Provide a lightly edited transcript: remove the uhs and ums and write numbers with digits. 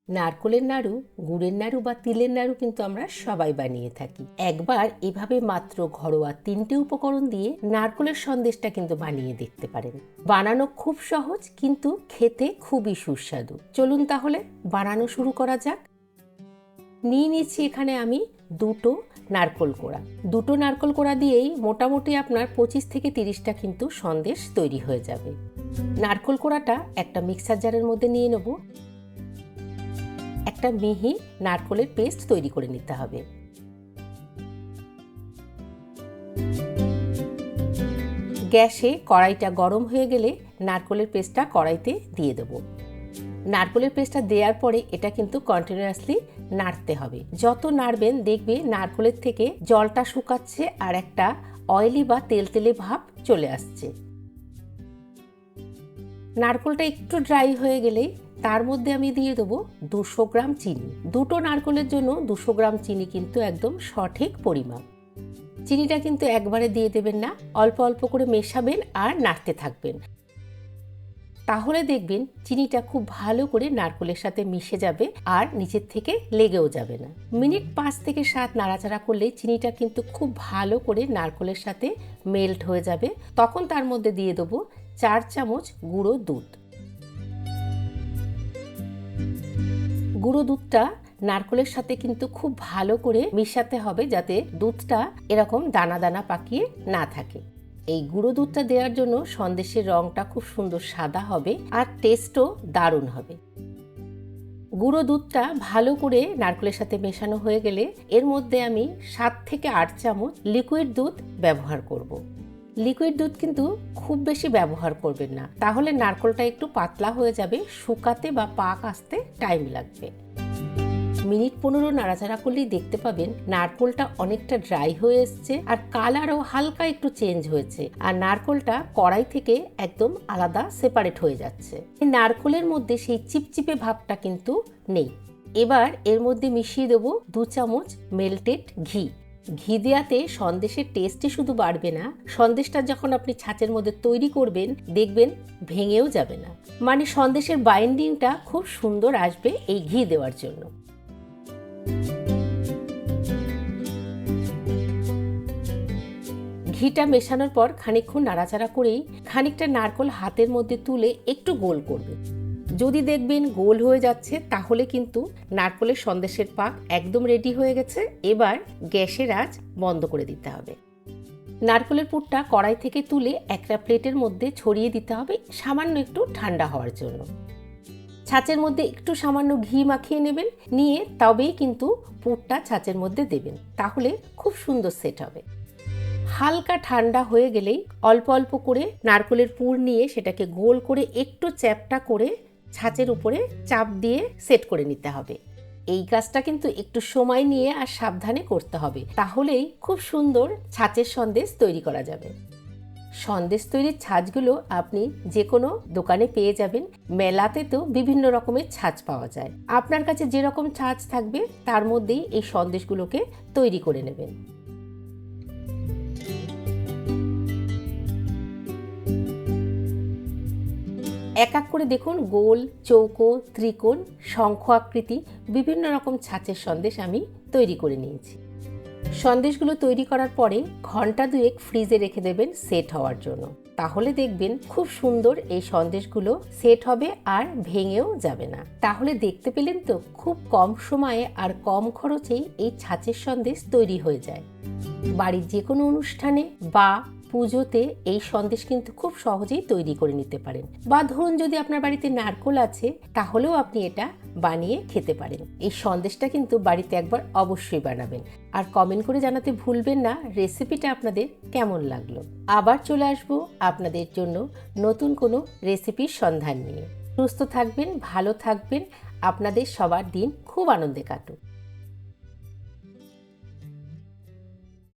নারকোলের নাড়ু, গুড়ের নাড়ু বা তিলের নাড়ু কিন্তু আমরা সবাই বানিয়ে থাকি। একবার এভাবে মাত্র ঘরোয়া 3টে উপকরণ দিয়ে নারকোলের সন্দেশটা কিন্তু বানিয়ে দেখতে পারেন। বানানো খুব সহজ, কিন্তু খেতে খুবই সুস্বাদু। চলুন তাহলে বানানো শুরু করা যাক। নিয়ে নিচ্ছি এখানে আমি 2টো নারকোল কোড়া। 2টো নারকোল কোড়া দিয়েই মোটামুটি আপনার 25 থেকে 30টা কিন্তু সন্দেশ তৈরি হয়ে যাবে। নারকোল কোড়াটা একটা মিক্সার জারের মধ্যে নিয়ে নেব। একটা মিহি নারকোলের পেস্ট তৈরি করে নিতে হবে। গ্যাসে কড়াইটা গরম হয়ে গেলে নারকোলের পেস্টটা কড়াইতে দিয়ে দেব। নারকোলের পেস্টটা দেওয়ার পরে এটা কিন্তু কন্টিনিউয়াসলি নাড়তে হবে। যত নাড়বেন দেখবে নারকোলের থেকে জলটা শুকাচ্ছে আর একটা অয়েলি বা তেলতেলে ভাব চলে আসছে। নারকোলটা একটু ড্রাই হয়ে গেলেই তার মধ্যে আমি দিয়ে দেবো 200 গ্রাম চিনি। 2টো নারকোলের জন্য 200 গ্রাম চিনি কিন্তু একদম সঠিক পরিমাপ। চিনিটা কিন্তু একবারে দিয়ে দেবেন না, অল্প অল্প করে মেশাবেন আর নাড়তে থাকবেন। তাহলে দেখবেন চিনিটা খুব ভালো করে নারকোলের সাথে মিশে যাবে আর নিচের থেকে লেগেও যাবে না। মিনিট 5 থেকে 7 নাড়াচাড়া করলে চিনিটা কিন্তু খুব ভালো করে নারকোলের সাথে মেল্ট হয়ে যাবে। তখন তার মধ্যে দিয়ে দেবো 4 চামচ গুঁড়ো দুধ। গুঁড়ো দুধটা নারকোলের সাথে কিন্তু খুব ভালো করে মিশাতে হবে, যাতে দুধটা এরকম দানা দানা পাকিয়ে না থাকে। এই গুঁড়ো দুধটা দেওয়ার জন্য সন্দেশের রংটা খুব সুন্দর সাদা হবে আর টেস্টও দারুণ হবে। গুঁড়ো দুধটা ভালো করে নারকোলের সাথে মেশানো হয়ে গেলে এর মধ্যে আমি 7 থেকে 8 চামচ লিকুইড দুধ ব্যবহার করব। লিকুইড দুধ কিন্তু খুব বেশি ব্যবহার করবেন না, তাহলে নারকোলটা একটু পাতলা হয়ে যাবে, শুকাতে বা পাক আসতে টাইম লাগবে। মিনিট 15 নাড়াচাড়া করলেই দেখতে পাবেন নারকোলটা অনেকটা ড্রাই হয়ে এসছে আর কালারও হালকা একটু চেঞ্জ হয়েছে আর নারকোলটা কড়াই থেকে একদম আলাদা সেপারেট হয়ে যাচ্ছে। এই নারকোলের মধ্যে সেই চিপচিপে ভাবটা কিন্তু নেই। এবার এর মধ্যে মিশিয়ে দেবো 2 চামচ মেল্টেড ঘি। ঘি দেওয়াতে সন্দেশের টেস্টই শুধু বাড়বে না, সন্দেশটা যখন আপনি ছাঁচের মধ্যে তৈরি করবেন দেখবেন ভেঙেও যাবে না। মানে সন্দেশের বাইন্ডিংটা খুব সুন্দর আসবে এই ঘি দেওয়ার জন্য। ঘিটা মেশানোর পর খানিকক্ষণ নাড়াচাড়া করেই খানিকটা নারকোল হাতের মধ্যে তুলে একটু গোল করবেন। যদি দেখবেন গোল হয়ে যাচ্ছে তাহলে কিন্তু নারকোলের সন্দেশের পাক একদম রেডি হয়ে গেছে। এবার গ্যাসের আঁচ বন্ধ করে দিতে হবে। নারকোলের পুরটা কড়াই থেকে তুলে একটা প্লেটের মধ্যে ছড়িয়ে দিতে হবে, সামান্য একটু ঠান্ডা হওয়ার জন্য। ছাঁচের মধ্যে একটু সামান্য ঘি মাখিয়ে নেবেন, নিয়ে তবেই কিন্তু পুরটা ছাঁচের মধ্যে দেবেন, তাহলে খুব সুন্দর সেট হবে। হালকা ঠান্ডা হয়ে গেলেই অল্প অল্প করে নারকোলের পুর নিয়ে সেটাকে গোল করে একটু চ্যাপটা করে ছাঁচের উপরে চাপ দিয়ে সেট করে নিতে হবে। এই কাজটা কিন্তু একটু সময় নিয়ে আর সাবধানে করতে হবে, তাহলেই খুব সুন্দর ছাঁচের সন্দেশ তৈরি করা যাবে। সন্দেশ তৈরির ছাঁচগুলো আপনি যে কোনো দোকানে পেয়ে যাবেন। মেলাতে তো বিভিন্ন রকমের ছাঁচ পাওয়া যায়। আপনার কাছে যেরকম ছাঁচ থাকবে তার মধ্যেই এই সন্দেশগুলোকে তৈরি করে নেবেন। এক এক করে দেখুন গোল, চৌকো, ত্রিকোণ, শঙ্খ আকৃতি বিভিন্ন রকম ছাঁচের সন্দেশ আমি তৈরি করে নিয়েছি। সন্দেশগুলো তৈরি করার পরে ঘন্টা 2 ফ্রিজে রেখে দেবেন সেট হওয়ার জন্য। তাহলে দেখবেন খুব সুন্দর এই সন্দেশগুলো সেট হবে আর ভেঙেও যাবে না। তাহলে দেখতে পেলেন তো, খুব কম সময়ে আর কম খরচেই এই ছাঁচের সন্দেশ তৈরি হয়ে যায়। বাড়ির যে কোনো অনুষ্ঠানে বা পুজোতে এই সন্দেশ কিন্তু খুব সহজেই তৈরি করে নিতে পারেন। বা ধরুন যদি আপনার বাড়িতে নারকোল আছে তাহলেও আপনি এটা বানিয়ে খেতে পারেন। এই সন্দেশটা কিন্তু বাড়িতে একবার অবশ্যই বানাবেন আর কমেন্ট করে জানাতে ভুলবেন না রেসিপিটা আপনাদের কেমন লাগলো। আবার চলে আসবো আপনাদের জন্য নতুন কোনো রেসিপির সন্ধান নিয়ে। সুস্থ থাকবেন, ভালো থাকবেন, আপনাদের সবার দিন খুব আনন্দে কাটুক।